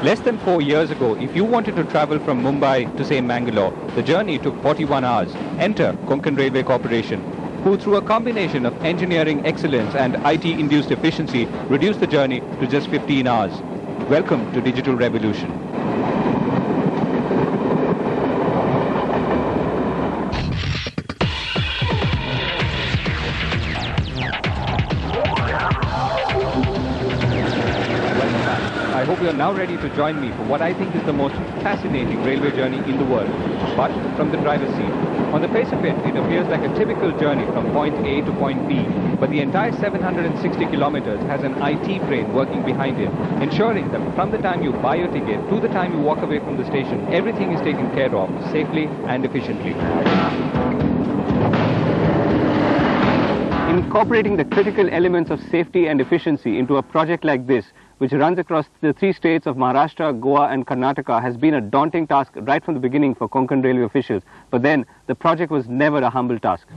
Less than 4 years ago, if you wanted to travel from Mumbai to, say, Mangalore, the journey took 41 hours. Enter Konkan Railway Corporation, who through a combination of engineering excellence and IT-induced efficiency reduced the journey to just 15 hours. Welcome to Digital Revolution. I hope you are now ready to join me for what I think is the most fascinating railway journey in the world, but from the driver's seat. On the face of it, it appears like a typical journey from point A to point B, but the entire 760 kilometers has an IT brain working behind it, ensuring that from the time you buy your ticket to the time you walk away from the station, everything is taken care of safely and efficiently. Incorporating the critical elements of safety and efficiency into a project like this, which runs across the 3 states of Maharashtra, Goa and Karnataka, has been a daunting task right from the beginning for Konkan Railway officials. But then, the project was never a humble task.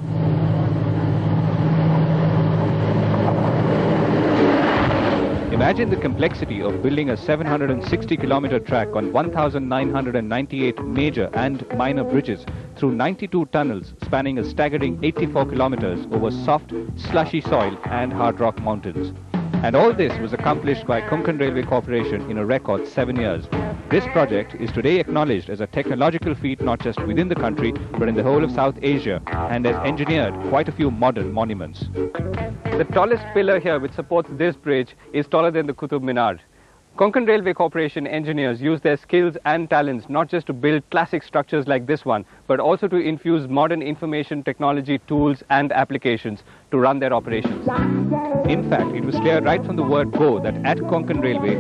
Imagine the complexity of building a 760-kilometer track on 1,998 major and minor bridges through 92 tunnels spanning a staggering 84 kilometers over soft, slushy soil and hard rock mountains. And all this was accomplished by Konkan Railway Corporation in a record 7 years. This project is today acknowledged as a technological feat not just within the country, but in the whole of South Asia, and has engineered quite a few modern monuments. The tallest pillar here which supports this bridge is taller than the Qutub Minar. Konkan Railway Corporation engineers use their skills and talents not just to build classic structures like this one, but also to infuse modern information technology tools and applications to run their operations. In fact, it was clear right from the word go that at Konkan Railway,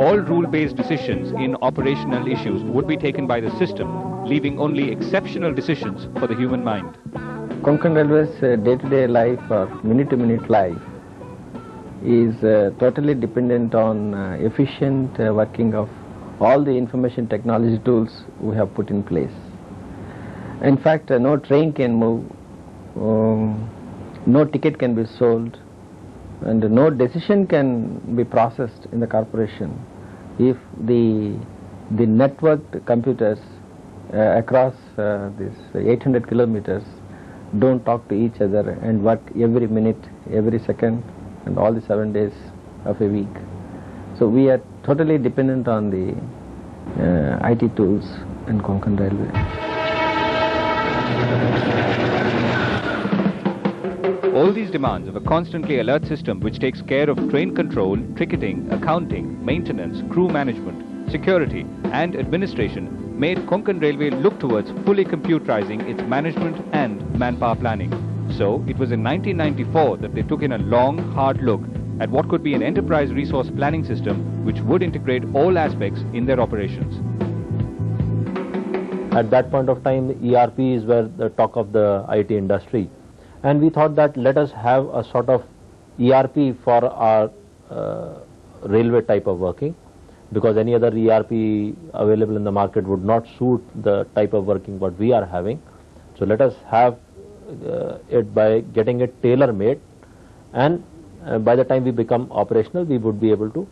all rule-based decisions in operational issues would be taken by the system, leaving only exceptional decisions for the human mind. Konkan Railway's day-to-day life or minute-to-minute life is totally dependent on efficient working of all the information technology tools we have put in place. In fact, no train can move, no ticket can be sold, and no decision can be processed in the corporation if the networked computers across this 800 kilometers don't talk to each other and work every minute, every second, and all the 7 days of a week. So we are totally dependent on the IT tools in Konkan Railway. All these demands of a constantly alert system which takes care of train control, ticketing, accounting, maintenance, crew management, security and administration made Konkan Railway look towards fully computerizing its management and manpower planning. So it was in 1994 that they took in a long, hard look at what could be an enterprise resource planning system which would integrate all aspects in their operations. At that point of time, ERPs were the talk of the IT industry. And we thought that let us have a sort of ERP for our railway type of working, because any other ERP available in the market would not suit the type of working what we are having. So let us have it by getting it tailor-made, and by the time we become operational, we would be able to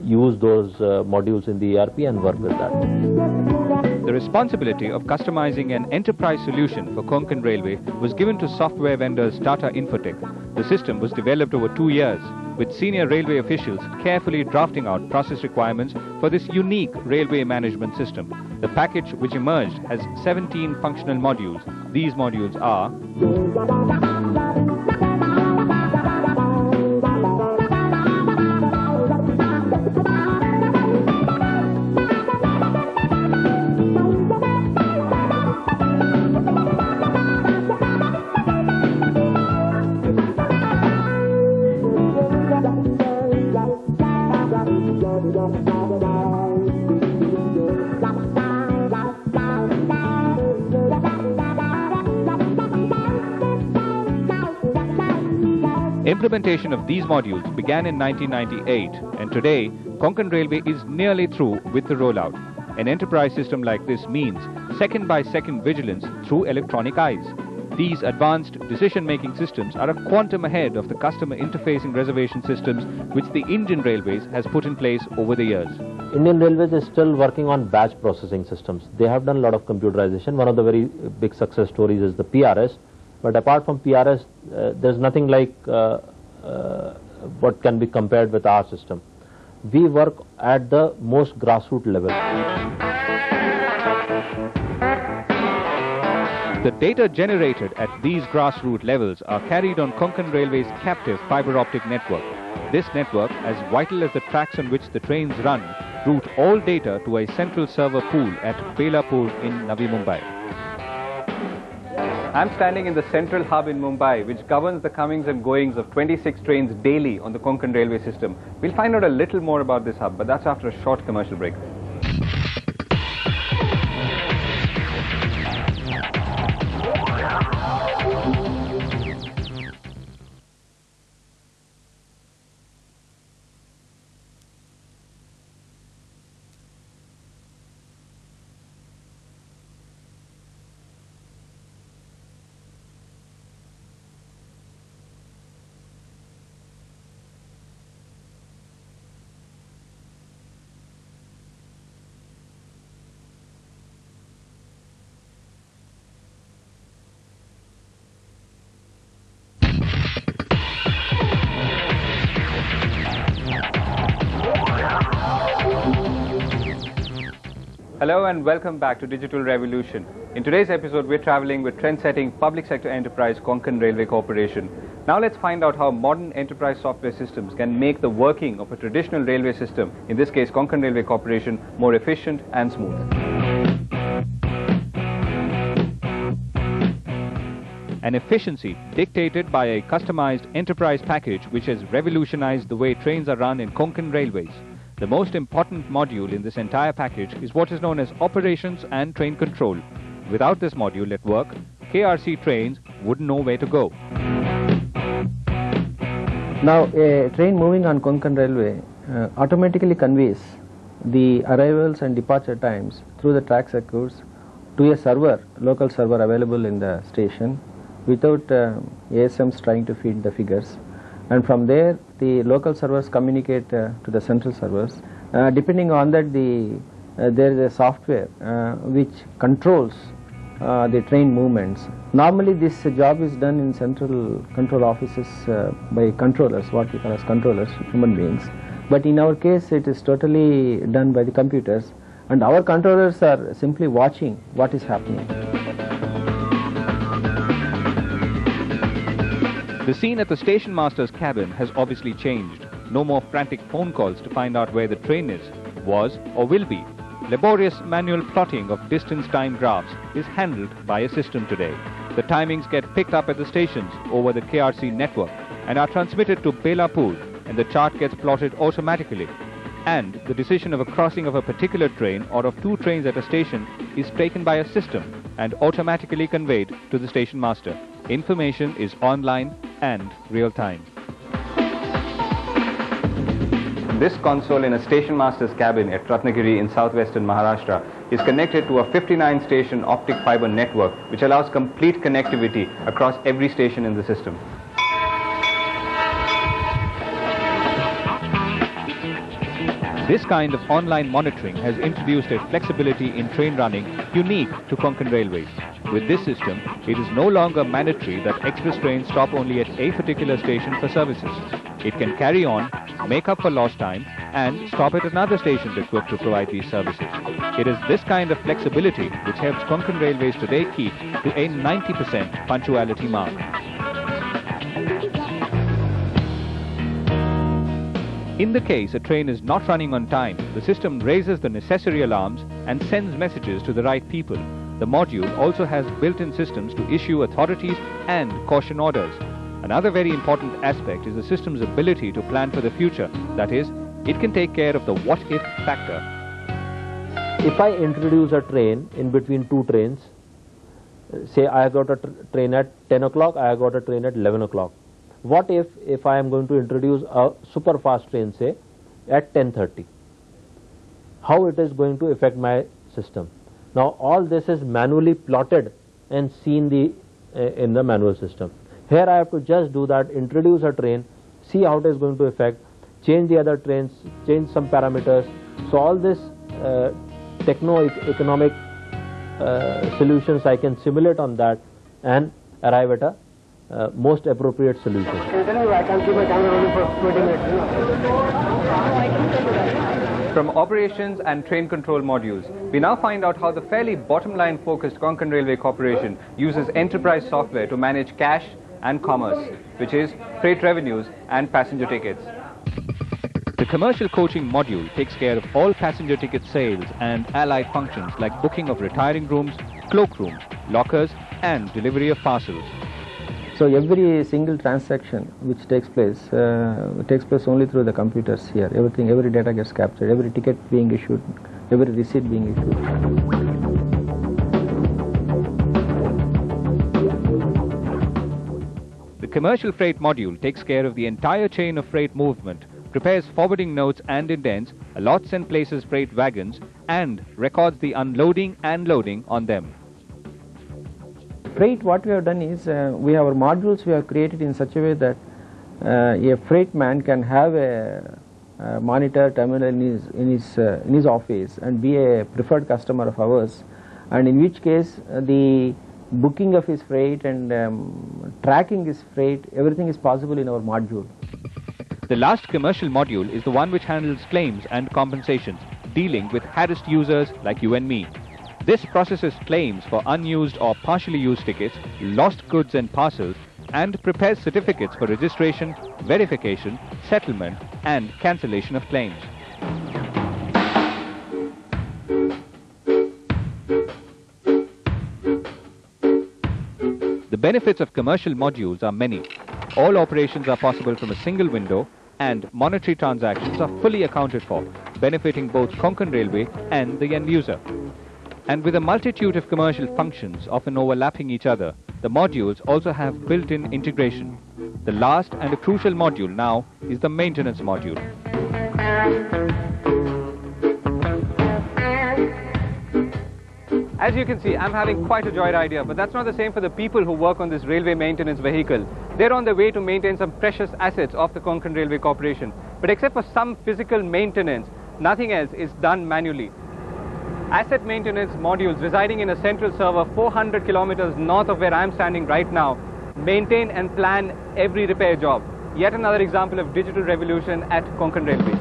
use those modules in the ERP and work with that. The responsibility of customizing an enterprise solution for Konkan Railway was given to software vendors Tata Infotech. The system was developed over 2 years, with senior railway officials carefully drafting out process requirements for this unique railway management system. The package which emerged has 17 functional modules. These modules are Implementation of these modules began in 1998, and today Konkan Railway is nearly through with the rollout. An enterprise system like this means second-by-second vigilance through electronic eyes. These advanced decision-making systems are a quantum ahead of the customer interfacing reservation systems which the Indian Railways has put in place over the years. Indian Railways is still working on batch processing systems. They have done a lot of computerization. One of the very big success stories is the PRS. But apart from PRS, there's nothing like what can be compared with our system. We work at the most grassroots level. The data generated at these grassroots levels are carried on Konkan Railway's captive fibre optic network. This network, as vital as the tracks on which the trains run, route all data to a central server pool at Belapur in Navi Mumbai. I'm standing in the central hub in Mumbai, which governs the comings and goings of 26 trains daily on the Konkan railway system. We'll find out a little more about this hub, but that's after a short commercial break. Hello and welcome back to Digital Revolution. In today's episode, we're traveling with trend-setting public sector enterprise Konkan Railway Corporation. Now let's find out how modern enterprise software systems can make the working of a traditional railway system, in this case Konkan Railway Corporation, more efficient and smooth. An efficiency dictated by a customized enterprise package which has revolutionized the way trains are run in Konkan Railways. The most important module in this entire package is what is known as operations and train control. Without this module at work, KRC trains wouldn't know where to go. Now, a train moving on Konkan Railway automatically conveys the arrivals and departure times through the track circuits to a server, local server available in the station, without ASMs trying to feed the figures. And from there, the local servers communicate to the central servers. Depending on that, there is a software which controls the train movements. Normally, this job is done in central control offices by controllers, what we call as controllers, human beings. But in our case, it is totally done by the computers, and our controllers are simply watching what is happening. The scene at the station master's cabin has obviously changed. No more frantic phone calls to find out where the train is, was or will be. Laborious manual plotting of distance time graphs is handled by a system today. The timings get picked up at the stations over the KRC network and are transmitted to Belapur, and the chart gets plotted automatically. And the decision of a crossing of a particular train or of two trains at a station is taken by a system and automatically conveyed to the station master. Information is online and real-time. This console in a station master's cabin at Ratnagiri in southwestern Maharashtra is connected to a 59-station optic fiber network which allows complete connectivity across every station in the system. This kind of online monitoring has introduced a flexibility in train running unique to Konkan Railways. With this system, it is no longer mandatory that express trains stop only at a particular station for services. It can carry on, make up for lost time, and stop at another station equipped to provide these services. It is this kind of flexibility which helps Konkan Railways today keep to a 90% punctuality mark. In the case a train is not running on time, the system raises the necessary alarms and sends messages to the right people. The module also has built-in systems to issue authorities and caution orders. Another very important aspect is the system's ability to plan for the future. That is, it can take care of the what-if factor. If I introduce a train in between two trains, say I got a train at 10 o'clock, I got a train at 11 o'clock. What if I am going to introduce a super fast train, say, at 10:30? How it is going to affect my system? Now, all this is manually plotted and seen the in the manual system. Here I have to just do that, introduce a train, see how it is going to affect, change the other trains, change some parameters. So all this techno-economic solutions I can simulate on that and arrive at a most appropriate solution. I can keep my camera only for 20 minutes. From operations and train control modules, we now find out how the fairly bottom-line focused Konkan Railway Corporation uses enterprise software to manage cash and commerce, which is freight revenues and passenger tickets. The commercial coaching module takes care of all passenger ticket sales and allied functions like booking of retiring rooms, cloakrooms, lockers and delivery of parcels. So every single transaction which takes place only through the computers here. Every data gets captured, every ticket being issued, every receipt being issued. The commercial freight module takes care of the entire chain of freight movement, prepares forwarding notes and indents, allots and places freight wagons, and records the unloading and loading on them. Freight, what we have done is, we have our modules we have created in such a way that a freight man can have a monitor terminal in his office and be a preferred customer of ours, and in which case the booking of his freight and tracking his freight, everything is possible in our module. The last commercial module is the one which handles claims and compensations, dealing with harassed users like you and me. This processes claims for unused or partially used tickets, lost goods and parcels, and prepares certificates for registration, verification, settlement, and cancellation of claims. The benefits of commercial modules are many. All operations are possible from a single window, and monetary transactions are fully accounted for, benefiting both Konkan Railway and the end user. And with a multitude of commercial functions often overlapping each other, the modules also have built-in integration. The last and a crucial module now is the maintenance module. As you can see, I'm having quite a joyride here, but that's not the same for the people who work on this railway maintenance vehicle. They're on their way to maintain some precious assets of the Konkan Railway Corporation. But except for some physical maintenance, nothing else is done manually. Asset maintenance modules residing in a central server 400 kilometers north of where I'm standing right now maintain and plan every repair job. Yet another example of digital revolution at Konkan Railways.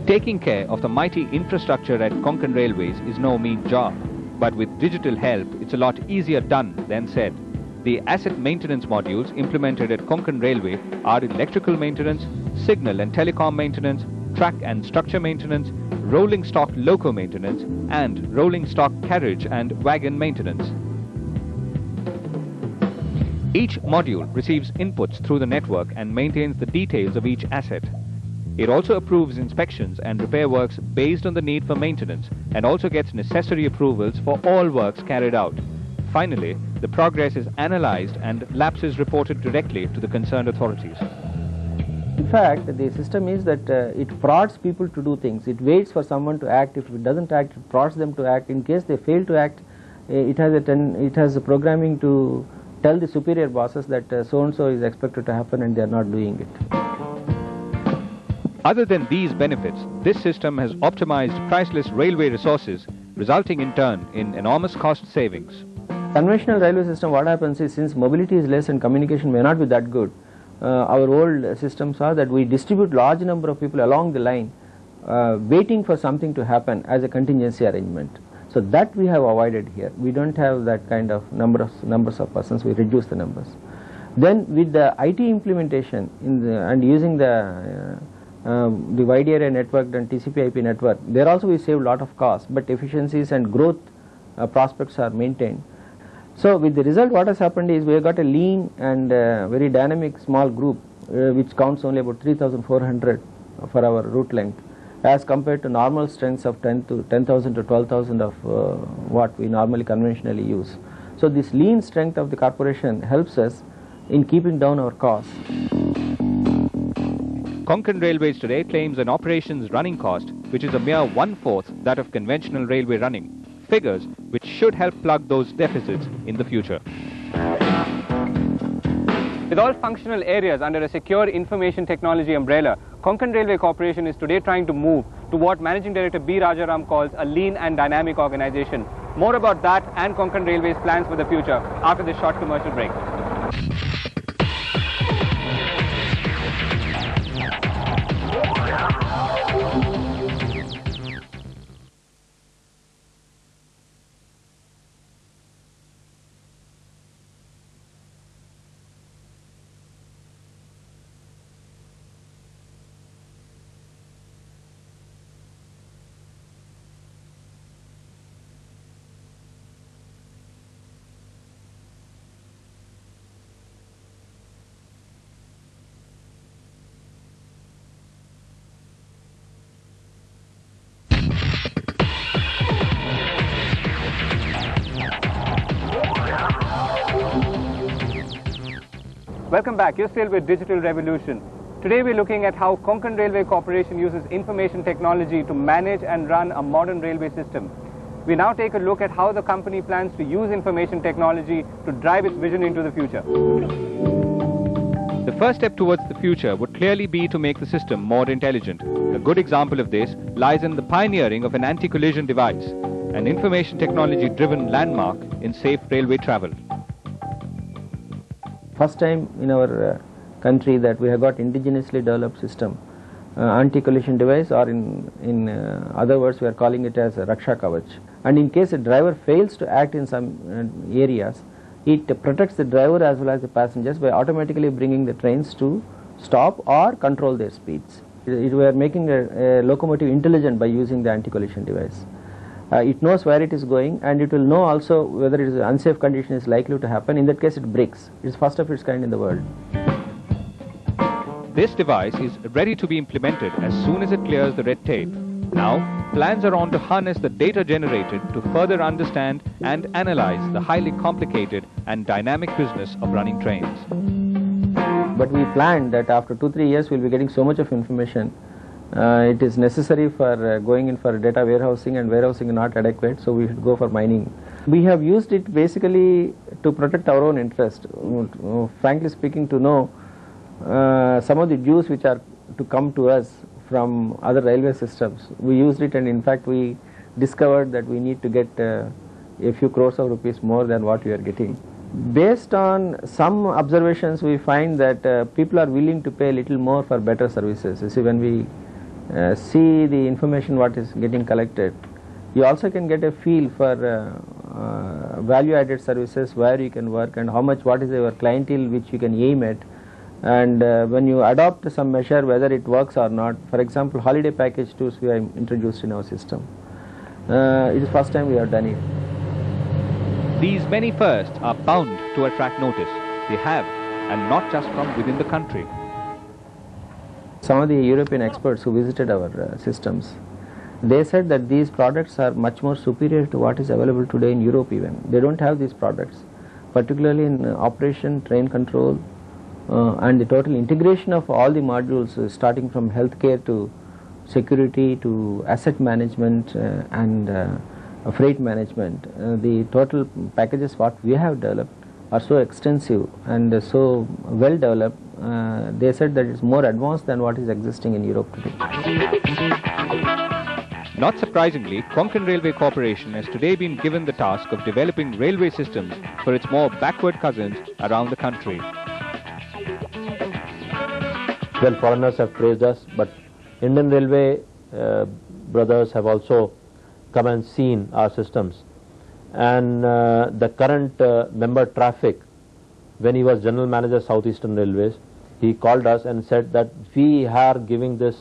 Taking care of the mighty infrastructure at Konkan Railways is no mean job, but with digital help it's a lot easier done than said. The asset maintenance modules implemented at Konkan Railway are electrical maintenance, signal and telecom maintenance, track and structure maintenance, rolling stock loco maintenance, and rolling stock carriage and wagon maintenance. Each module receives inputs through the network and maintains the details of each asset. It also approves inspections and repair works based on the need for maintenance, and also gets necessary approvals for all works carried out. Finally, the progress is analyzed and lapses reported directly to the concerned authorities. In fact, the system is that it prods people to do things. It waits for someone to act. If it doesn't act, it prods them to act. In case they fail to act, it has a programming to tell the superior bosses that so-and-so is expected to happen and they are not doing it. Other than these benefits, this system has optimized priceless railway resources, resulting in turn in enormous cost savings. Conventional railway system, what happens is, since mobility is less and communication may not be that good, our old systems are that we distribute large number of people along the line waiting for something to happen as a contingency arrangement. So that we have avoided here. We don't have that kind of numbers of persons, we reduce the numbers. Then with the IT implementation and using the wide area network and TCP/IP network, there also we save a lot of cost, but efficiencies and growth prospects are maintained. So with the result, what has happened is we have got a lean and very dynamic small group which counts only about 3,400 for our route length, as compared to normal strengths of 10,000 to 12,000 of what we normally conventionally use. So this lean strength of the corporation helps us in keeping down our costs. Konkan Railways today claims an operations running cost which is a mere 1/4 that of conventional railway running, figures which should help plug those deficits in the future. With all functional areas under a secure information technology umbrella, Konkan Railway Corporation is today trying to move to what Managing Director B. Rajaram calls a lean and dynamic organization. More about that and Konkan Railway's plans for the future after this short commercial break. Welcome back. You're still with Digital Revolution. Today we're looking at how Konkan Railway Corporation uses information technology to manage and run a modern railway system. We now take a look at how the company plans to use information technology to drive its vision into the future. The first step towards the future would clearly be to make the system more intelligent. A good example of this lies in the pioneering of an anti-collision device, an information technology-driven landmark in safe railway travel. First time in our country that we have got indigenously developed system, anti-collision device, or in other words we are calling it as a Raksha Kavach. And in case a driver fails to act in some areas, it protects the driver as well as the passengers by automatically bringing the trains to stop or control their speeds. We are making a locomotive intelligent by using the anti-collision device. It knows where it is going, and it will know also whether it is an unsafe condition is likely to happen. In that case it brakes. It is first of its kind in the world. This device is ready to be implemented as soon as it clears the red tape. Now, plans are on to harness the data generated to further understand and analyze the highly complicated and dynamic business of running trains. But we planned that after 2-3 years we will be getting so much of information. It is necessary for going in for data warehousing, and warehousing is not adequate, so we should go for mining. We have used it basically to protect our own interest. Frankly speaking, to know some of the dues which are to come to us from other railway systems. We used it, and in fact we discovered that we need to get a few crores of rupees more than what we are getting. Based on some observations, we find that people are willing to pay a little more for better services. You see, when we see the information what is getting collected, you also can get a feel for value added services, where you can work and how much, what is your clientele which you can aim at, and when you adopt some measure whether it works or not. For example, holiday package tours we have introduced in our system. It is first time we have done it. These many firsts are bound to attract notice. They have, and not just from within the country. Some of the European experts who visited our systems, they said that these products are much more superior to what is available today in Europe even. They don't have these products, particularly in operation, train control, and the total integration of all the modules starting from healthcare to security to asset management and freight management. The total packages what we have developed are so extensive and so well developed. They said that it's more advanced than what is existing in Europe today. Not surprisingly, Konkan Railway Corporation has today been given the task of developing railway systems for its more backward cousins around the country. Well, foreigners have praised us, but Indian Railway brothers have also come and seen our systems. And the current member Traffic, when he was General Manager Southeastern Railways, he called us and said that we are giving this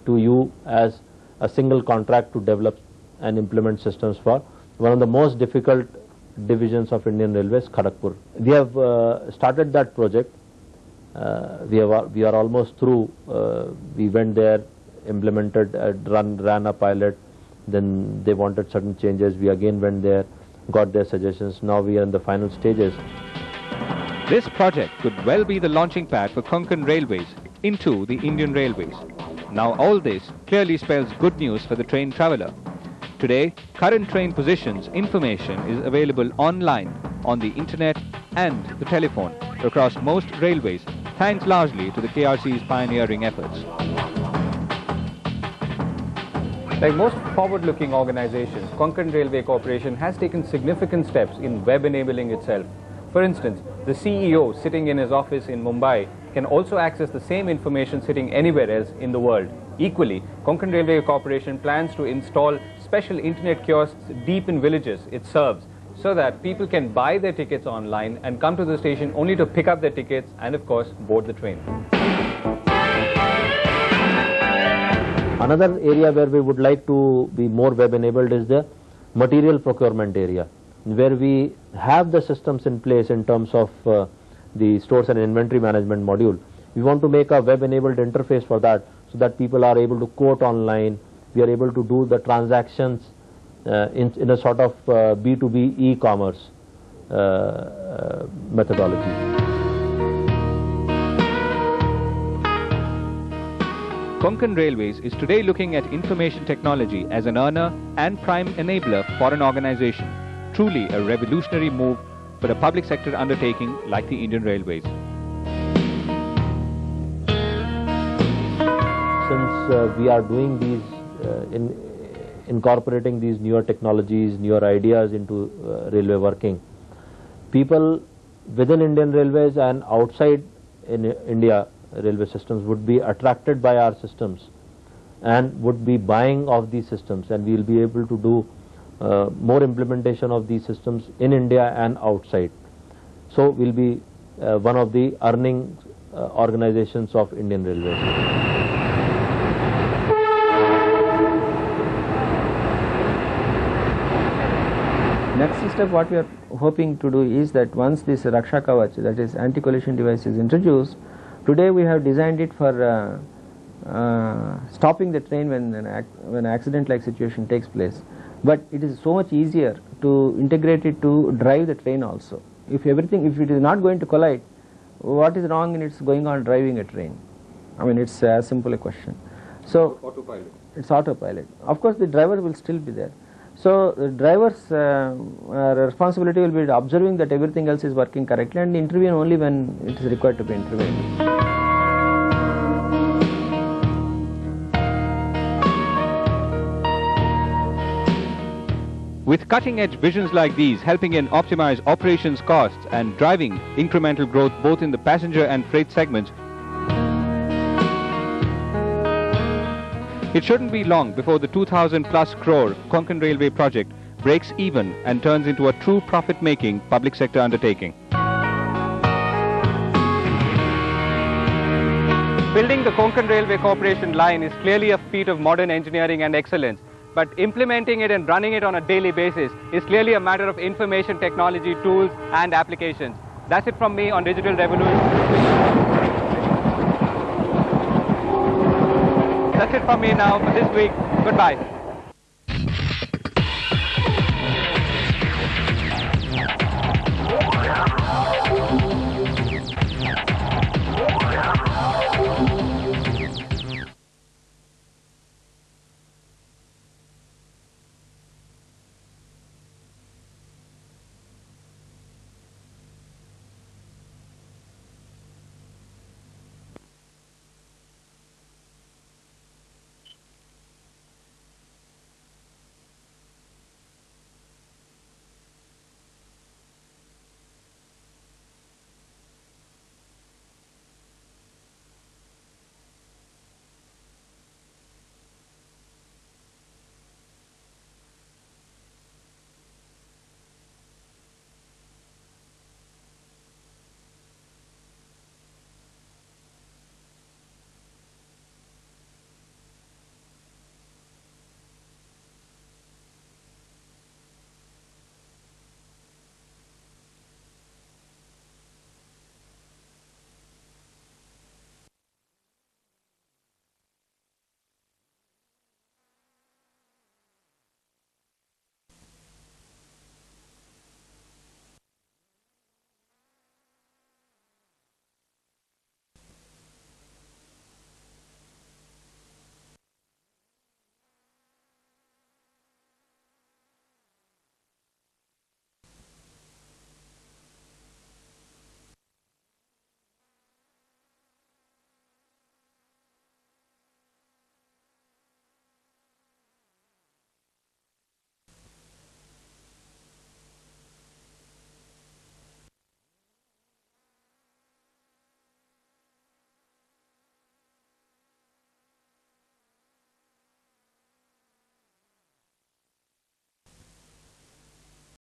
to you as a single contract to develop and implement systems for one of the most difficult divisions of Indian Railways, Kharagpur. We have started that project. We are almost through. We went there, implemented, ran a pilot. Then they wanted certain changes. We again went there, got their suggestions. Now we are in the final stages. This project could well be the launching pad for Konkan Railways into the Indian Railways. Now all this clearly spells good news for the train traveller. Today, current train positions information is available online, on the internet and the telephone across most railways, thanks largely to the KRC's pioneering efforts. Like most forward-looking organizations, Konkan Railway Corporation has taken significant steps in web-enabling itself. For instance, the CEO sitting in his office in Mumbai can also access the same information sitting anywhere else in the world. Equally, Konkan Railway Corporation plans to install special internet kiosks deep in villages it serves, so that people can buy their tickets online and come to the station only to pick up their tickets and, of course, board the train. Another area where we would like to be more web-enabled is the material procurement area, where we have the systems in place in terms of the stores and inventory management module. We want to make a web-enabled interface for that, so that people are able to quote online. We are able to do the transactions in a sort of B2B e-commerce methodology. Konkan Railways is today looking at information technology as an earner and prime enabler for an organization. Truly a revolutionary move for a public sector undertaking like the Indian Railways. Since we are doing these, incorporating these newer technologies, newer ideas into railway working, people within Indian Railways and outside in India railway systems would be attracted by our systems and would be buying of these systems, and we will be able to do more implementation of these systems in India and outside. So we'll be one of the earning organizations of Indian Railways. Next step, what we are hoping to do is that once this Raksha Kavach, that is anti-collision device, is introduced, today we have designed it for stopping the train when an accident-like situation takes place. But it is so much easier to integrate it to drive the train also. If it is not going to collide, what is wrong in its going on driving a train? I mean, it's as simple a question. So autopilot. It's autopilot. Of course, the driver will still be there. So the driver's responsibility will be observing that everything else is working correctly and intervene only when it is required to be intervened. With cutting-edge visions like these helping in optimize operations costs and driving incremental growth both in the passenger and freight segments, it shouldn't be long before the 2,000+ crore Konkan Railway project breaks even and turns into a true profit-making public sector undertaking. Building the Konkan Railway Corporation line is clearly a feat of modern engineering and excellence. But implementing it and running it on a daily basis is clearly a matter of information technology tools and applications. That's it from me on Digital Revolution. That's it from me now for this week. Goodbye.